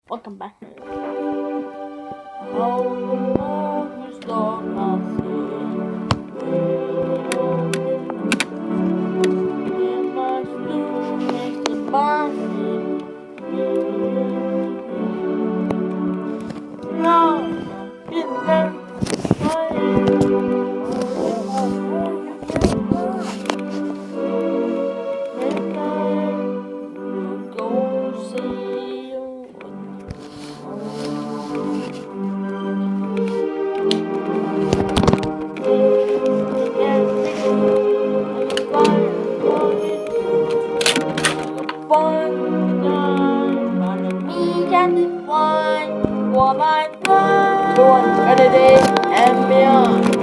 Welcome back. How the moon storm I in my students in my no, in the go see you. One, 我们 Kennedy and beyond.